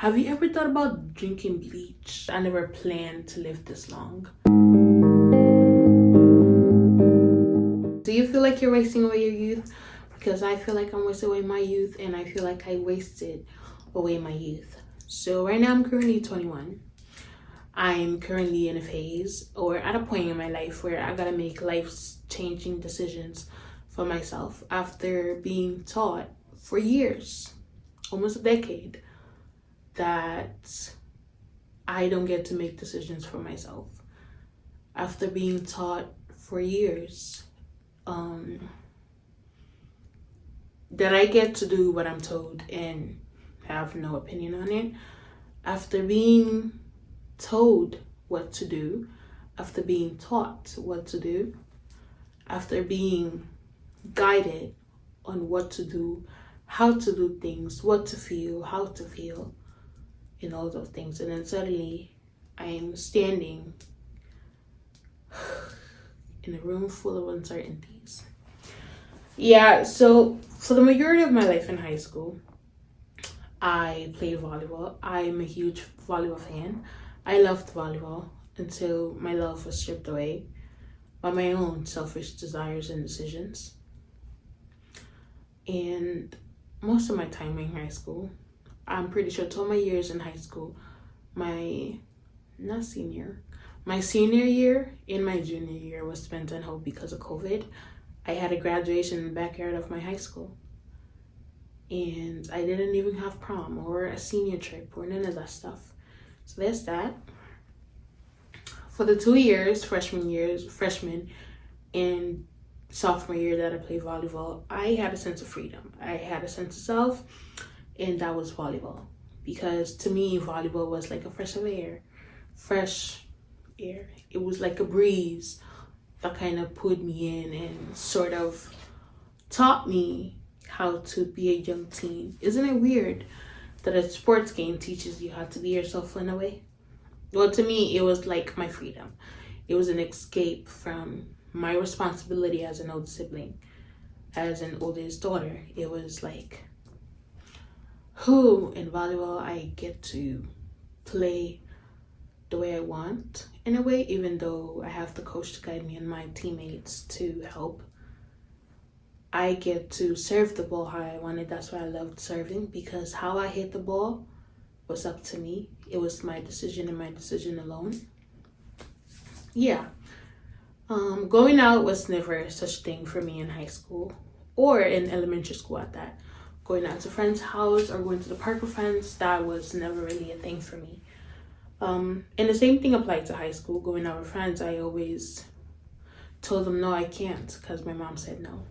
Have you ever thought about drinking bleach? I never planned to live this long. Do you feel like you're wasting away your youth? Because I feel like I'm wasting away my youth, and I feel like I wasted away my youth. So right now I'm currently 21. I'm currently in a phase or at a point in my life where I gotta make life-changing decisions for myself after being taught for years, almost a decade, that I don't get to make decisions for myself. After being taught for years that I get to do what I'm told and have no opinion on it. After being told what to do, after being taught what to do, after being guided on what to do, how to do things, what to feel, how to feel, and all those things. And then suddenly I'm standing in a room full of uncertainties. Yeah, so for the majority of my life in high school, I played volleyball. I'm a huge volleyball fan. I loved volleyball until my love was stripped away by my own selfish desires and decisions. And most of my time in high school, I'm pretty sure 12 my years in high school, my senior year and my junior year was spent on hold because of COVID. I had a graduation in the backyard of my high school. And I didn't even have prom or a senior trip or none of that stuff. So there's that. For the 2 years, freshman and sophomore year that I played volleyball, I had a sense of freedom. I had a sense of self, and that was volleyball. Because to me, volleyball was like a fresh air. It was like a breeze that kind of put me in and sort of taught me how to be a young teen. Isn't it weird that a sports game teaches you how to be yourself in a way? Well, to me, it was like my freedom. It was an escape from my responsibility as an older sibling, as an oldest daughter. It was like, in volleyball, I get to play the way I want in a way, even though I have the coach to guide me and my teammates to help. I get to serve the ball how I wanted. That's why I loved serving, because how I hit the ball was up to me. It was my decision and my decision alone. Yeah. Going out was never such a thing for me in high school or in elementary school at that. Going out to friends' house or going to the park with friends, that was never really a thing for me. And the same thing applied to high school. Going out with friends, I always told them, no, I can't, because my mom said no.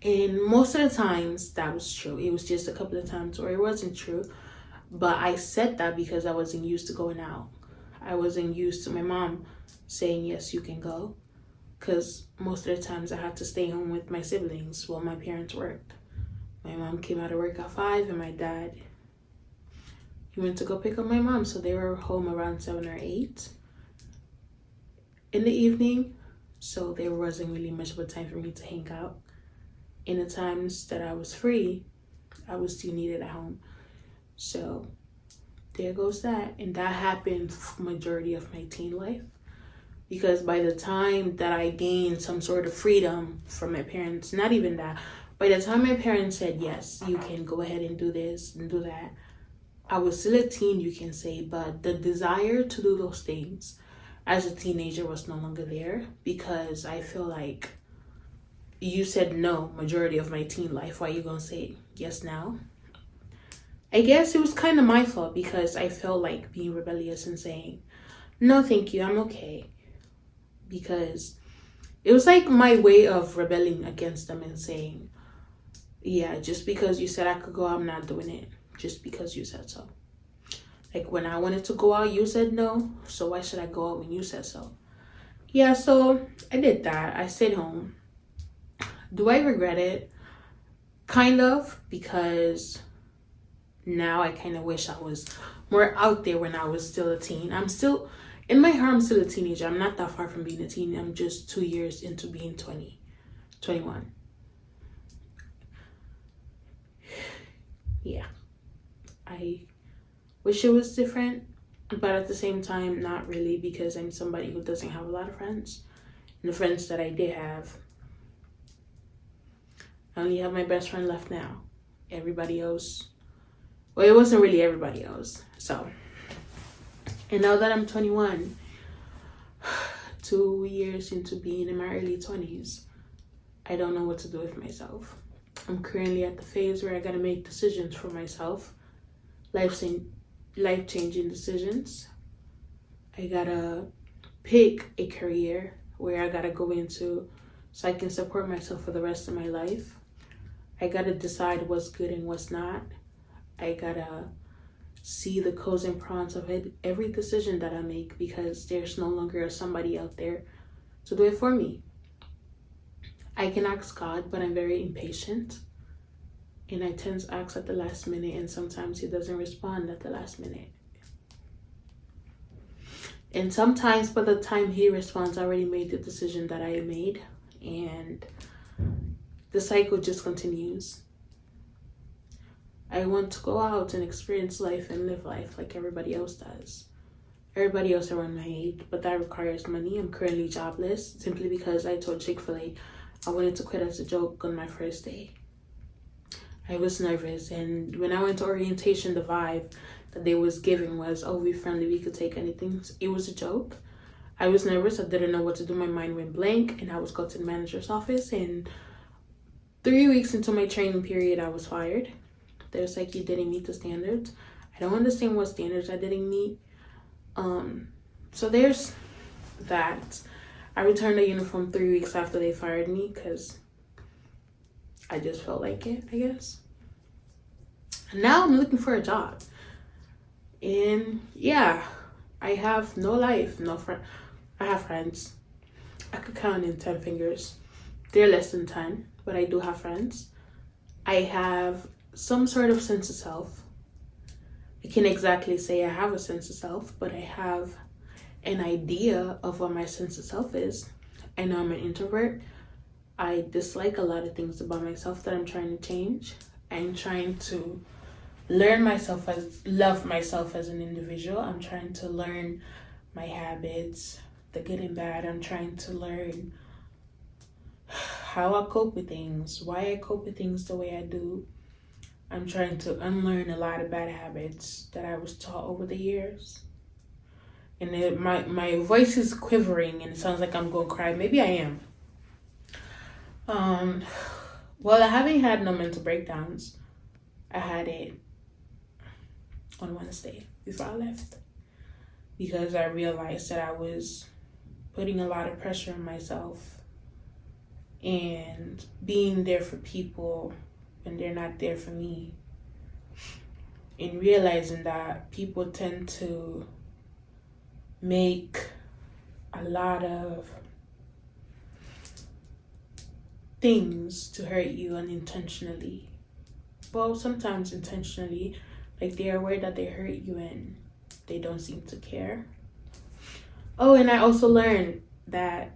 And most of the times that was true. It was just a couple of times where it wasn't true. But I said that because I wasn't used to going out. I wasn't used to my mom saying, yes, you can go. Because most of the times I had to stay home with my siblings while my parents worked. My mom came out of work at 5 and my dad, he went to go pick up my mom. So they were home around 7 or 8 in the evening. So there wasn't really much of a time for me to hang out. In the times that I was free, I was still needed at home. So there goes that. And that happened for the majority of my teen life. Because by the time that I gained some sort of freedom from my parents, not even that, by the time my parents said, yes, you can go ahead and do this and do that, I was still a teen, you can say, but the desire to do those things as a teenager was no longer there, because I feel like you said no majority of my teen life. Why are you gonna say yes now? I guess it was kind of my fault, because I felt like being rebellious and saying, no, thank you, I'm okay. Because it was like my way of rebelling against them and saying, yeah, just because you said I could go, I'm not doing it. Just because you said so. Like when I wanted to go out, you said no. So why should I go out when you said so? Yeah, so I did that. I stayed home. Do I regret it? Kind of, because now I kind of wish I was more out there when I was still a teen. I'm still, in my heart, I'm still a teenager. I'm not that far from being a teen. I'm just 2 years into being 21. Yeah. I Wish it was different, but at the same time, not really, because I'm somebody who doesn't have a lot of friends. And the friends that I did have, I only have my best friend left now. Everybody else, well, it wasn't really everybody else. So, and now that I'm 21, 2 years into being in my early 20s, I don't know what to do with myself. I'm currently at the phase where I gotta make decisions for myself, life-changing decisions. I gotta pick a career where I gotta go into so I can support myself for the rest of my life. I gotta decide what's good and what's not. I gotta see the pros and cons of it, every decision that I make, because there's no longer somebody out there to do it for me. I can ask God, but I'm very impatient. And I tend to ask at the last minute, and sometimes he doesn't respond at the last minute. And sometimes by the time he responds, I already made the decision that I made, and the cycle just continues. I want to go out and experience life and live life like everybody else does. Everybody else around my age, but that requires money. I'm currently jobless simply because I told Chick-fil-A I wanted to quit as a joke on my first day. I was nervous, and when I went to orientation, the vibe that they was giving was, oh, we're friendly, we could take anything. It was a joke. I was nervous, I didn't know what to do, my mind went blank, and I was called to the manager's office, and 3 weeks into my training period, I was fired. They was like, you didn't meet the standards. I don't understand what standards I didn't meet. So there's that. I returned the uniform 3 weeks after they fired me because I just felt like it, I guess. And now I'm looking for a job. And yeah, I have no life, no friend. I have friends. I could count in 10 fingers. They're less than 10, but I do have friends. I have some sort of sense of self. I can't exactly say I have a sense of self, but I have an idea of what my sense of self is. I know I'm an introvert. I dislike a lot of things about myself that I'm trying to change. I'm trying to love myself as an individual. I'm trying to learn my habits, the good and bad. I'm trying to learn how I cope with things, why I cope with things the way I do. I'm trying to unlearn a lot of bad habits that I was taught over the years. And my voice is quivering and it sounds like I'm going to cry. Maybe I am. Well, I haven't had no mental breakdowns. I had it on Wednesday before I left because I realized that I was putting a lot of pressure on myself and being there for people when they're not there for me, and realizing that people tend to make a lot of things to hurt you unintentionally. Well, sometimes intentionally, like they're aware that they hurt you and they don't seem to care. Oh, and I also learned that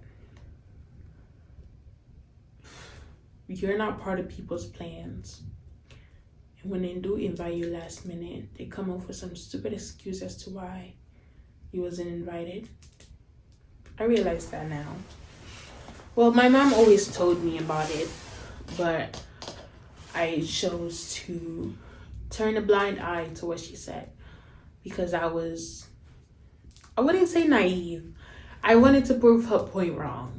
you're not part of people's plans. And when they do invite you last minute, they come up with some stupid excuse as to why you wasn't invited. I realize that now. Well, my mom always told me about it, but I chose to turn a blind eye to what she said because I wouldn't say naive. I wanted to prove her point wrong.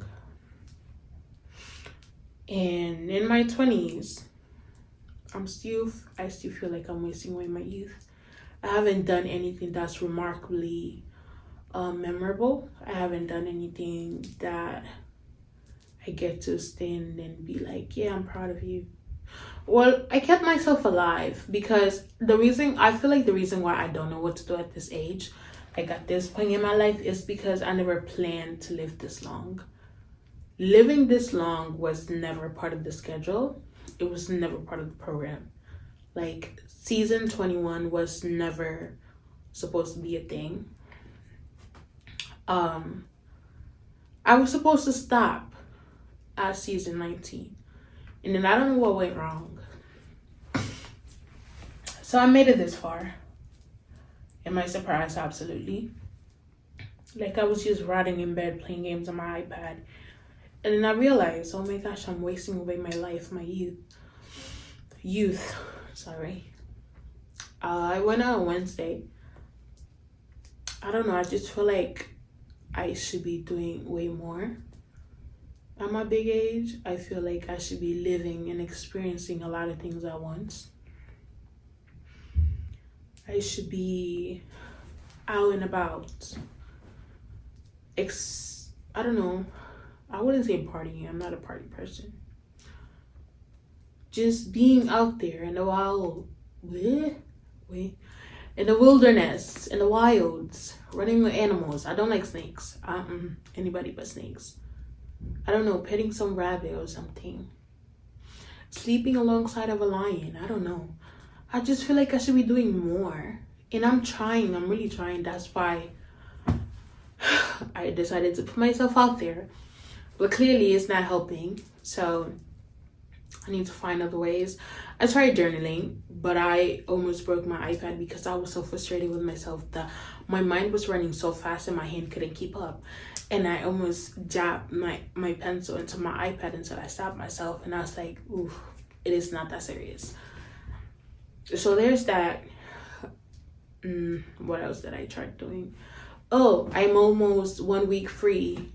And in my 20s, I still feel like I'm wasting away my youth. I haven't done anything that's remarkably memorable. I haven't done anything that I get to stand and be like, yeah, I'm proud of you. Well, I kept myself alive because the reason why I don't know what to do at this age, like at this point in my life, is because I never planned to live this long. Living this long was never part of the schedule. It was never part of the program. Like season 21 was never supposed to be a thing. I was supposed to stop at season 19. And then I don't know what went wrong. So I made it this far. Am I surprised? Absolutely. Like I was just rotting in bed playing games on my iPad. And then I realized, oh my gosh, I'm wasting away my life, my youth. Sorry. I went out on Wednesday. I don't know, I just feel like I should be doing way more. At my big age, I feel like I should be living and experiencing a lot of things at once. I should be out and about. I don't know. I wouldn't say partying. I'm not a party person. Just being out there in the wild, in the wilderness, in the wilds, running with animals. I don't like snakes. Anybody but snakes. I don't know, petting some rabbit or something. Sleeping alongside of a lion. I don't know. I just feel like I should be doing more. And I'm trying. I'm really trying. That's why I decided to put myself out there. But clearly it's not helping. So I need to find other ways. I tried journaling, but I almost broke my iPad because I was so frustrated with myself that my mind was running so fast and my hand couldn't keep up. And I almost jabbed my pencil into my iPad until I stopped myself. And I was like, ooh, it is not that serious. So there's that. What else did I try doing? Oh, I'm almost 1 week free.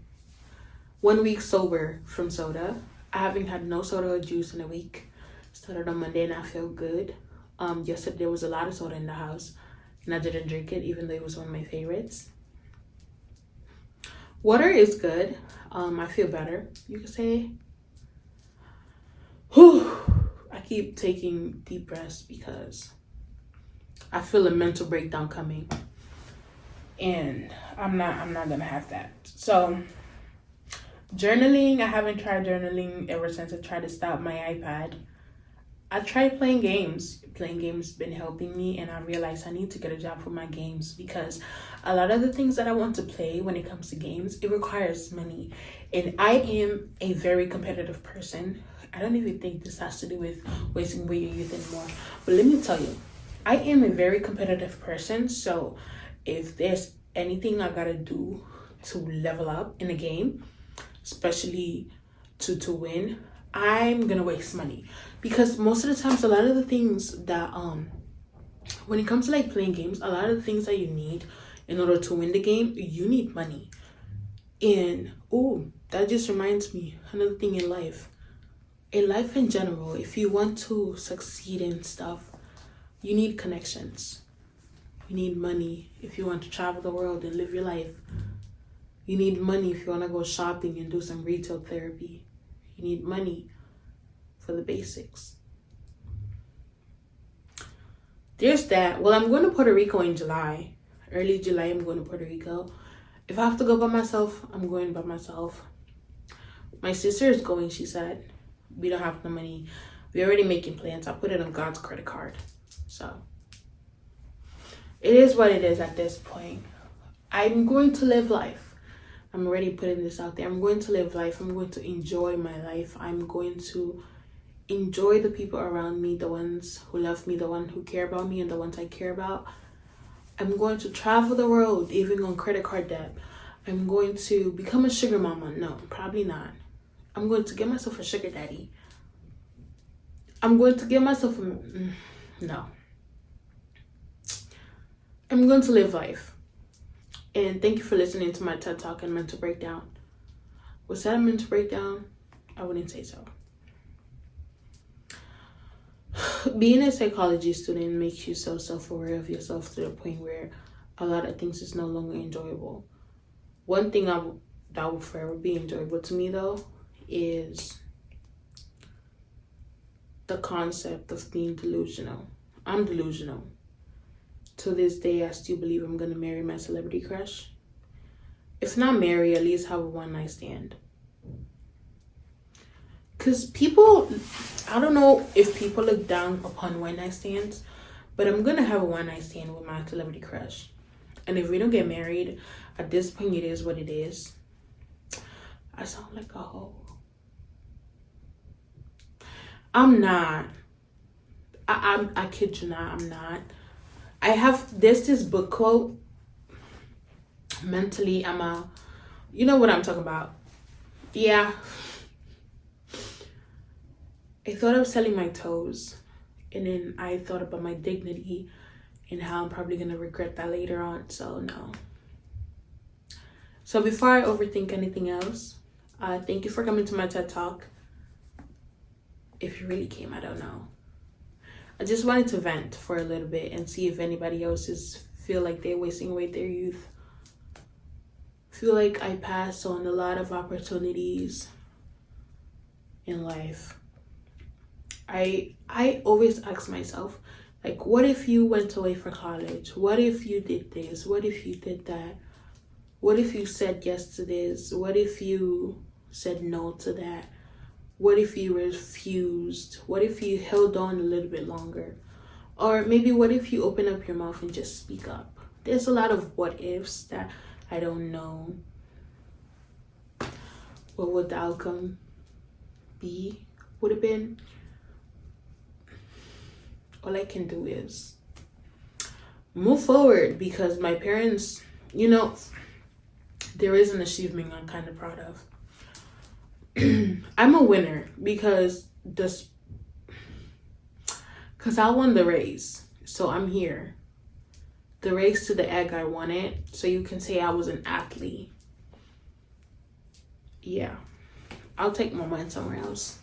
1 week sober from soda. I haven't had no soda or juice in a week. Started on Monday and I feel good. Yesterday there was a lot of soda in the house and I didn't drink it even though it was one of my favorites. Water is good. I feel better, you could say. Whew. I keep taking deep breaths because I feel a mental breakdown coming. And I'm not gonna have that. So journaling, I haven't tried journaling ever since I tried to stop my iPad. I tried playing games. Playing games has been helping me, and I realized I need to get a job for my games because a lot of the things that I want to play when it comes to games, it requires money. And I am a very competitive person. I don't even think this has to do with wasting away your youth anymore. But let me tell you, I am a very competitive person. So if there's anything I gotta do to level up in a game, especially to win, I'm gonna waste money. Because most of the times, a lot of the things that when it comes to like playing games, a lot of the things that you need in order to win the game, you need money. And that just reminds me, another thing in life in general, if you want to succeed in stuff, you need connections. You need money if you want to travel the world and live your life. You need money if you want to go shopping and do some retail therapy. You need money for the basics. There's that. Well, I'm going to Puerto Rico in July. Early July, I'm going to Puerto Rico. If I have to go by myself, I'm going by myself. My sister is going, she said. We don't have the money. We're already making plans. I put it on God's credit card. So it is what it is at this point. I'm going to live life. I'm already putting this out there. I'm going to live life. I'm going to enjoy my life. I'm going to enjoy the people around me, the ones who love me, the ones who care about me, and the ones I care about. I'm going to travel the world, even on credit card debt. I'm going to become a sugar mama. No, probably not. I'm going to get myself a sugar daddy. I'm going to get myself no. I'm going to live life. And thank you for listening to my TED Talk and mental breakdown. Was that a mental breakdown? I wouldn't say so. Being a psychology student makes you so self-aware of yourself to the point where a lot of things is no longer enjoyable. One thing that will forever be enjoyable to me though is the concept of being delusional. I'm delusional. To this day, I still believe I'm gonna marry my celebrity crush. If not marry, at least have a one-night stand. Because people, I don't know if people look down upon one-night stands, but I'm gonna have a one-night stand with my celebrity crush. And if we don't get married, at this point, it is what it is. I sound like a hoe. I'm not. I kid you not, I'm not. there's this book quote, mentally I'm a, you know what I'm talking about. Yeah. I thought I was selling my toes, and then I thought about my dignity and how I'm probably gonna regret that later on. So no. So before I overthink anything else, thank you for coming to my TED Talk. If you really came, I don't know. I just wanted to vent for a little bit and see if anybody else feel like they're wasting away their youth. Feel like I passed on a lot of opportunities in life. I always ask myself, like, what if you went away for college? What if you did this? What if you did that? What if you said yes to this? What if you said no to that? What if you refused? What if you held on a little bit longer? Or maybe what if you open up your mouth and just speak up? There's a lot of what ifs that I don't know. What would the outcome be? Would have been? All I can do is move forward, because my parents, you know, there is an achievement I'm kind of proud of. I'm a winner because I won the race. So I'm here. The race to the egg I wanted. So you can say I was an athlete. Yeah. I'll take my mind somewhere else.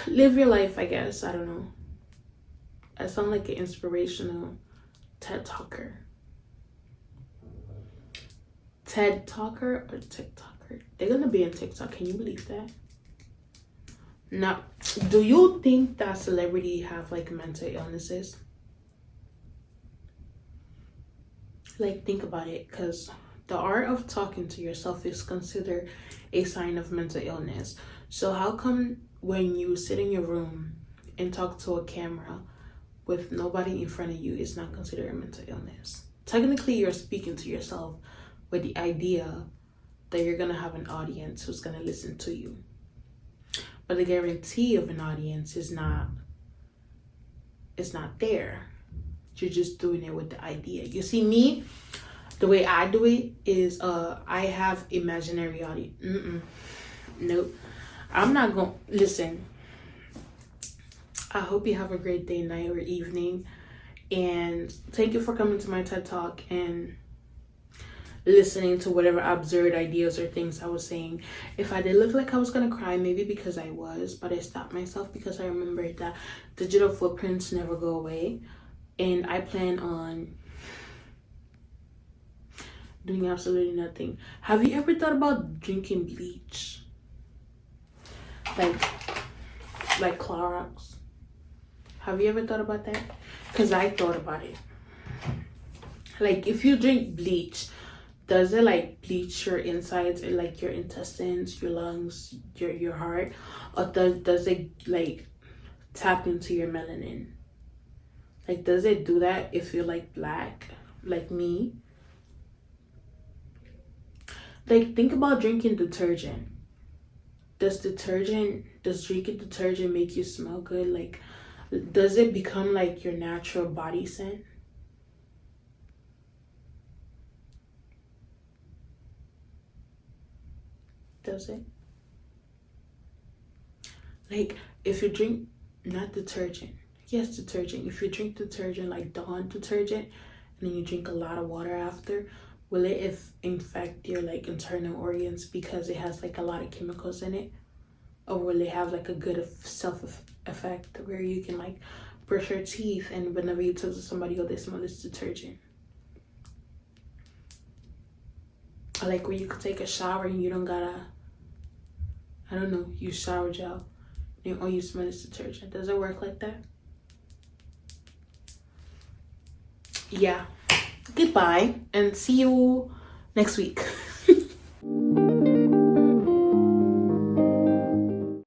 Live your life, I guess. I don't know. I sound like an inspirational TED Talker. TED Talker or TikToker? They're gonna be on TikTok. Can you believe that? Now, do you think that celebrity have like mental illnesses? Like, think about it, because the art of talking to yourself is considered a sign of mental illness. So how come when you sit in your room and talk to a camera with nobody in front of you, it's not considered a mental illness? Technically, you're speaking to yourself with the idea that you're gonna have an audience who's gonna listen to you. But the guarantee of an audience is not there. You're just doing it with the idea. You see, me, the way I do it is I have imaginary audience. Nope. I'm not gonna listen. I hope you have a great day, night, or evening. And thank you for coming to my TED Talk and listening to whatever absurd ideas or things I was saying. If I did look like I was gonna cry, maybe because I was, but I stopped myself because I remembered that digital footprints never go away. And I plan on doing absolutely nothing. Have you ever thought about drinking bleach? Like Clorox? Have you ever thought about that? Because I thought about it. Like, if you drink bleach, does it like bleach your insides, or like your intestines, your lungs, your heart? Or does it like tap into your melanin? Like, does it do that if you're like black, like me? Like, think about drinking detergent. Does drinking detergent make you smell good? Like, does it become like your natural body scent? Does it? Like, if you drink, not detergent, yes, detergent. If you drink detergent like Dawn detergent, and then you drink a lot of water after, will it infect your like internal organs because it has like a lot of chemicals in it? Or will it have like a good effect where you can like brush your teeth and whenever you talk to somebody, oh, they smell this detergent? Or like where you could take a shower and you don't gotta, I don't know, use shower gel and oh, you smell this detergent. Does it work like that? Yeah. Goodbye and see you next week.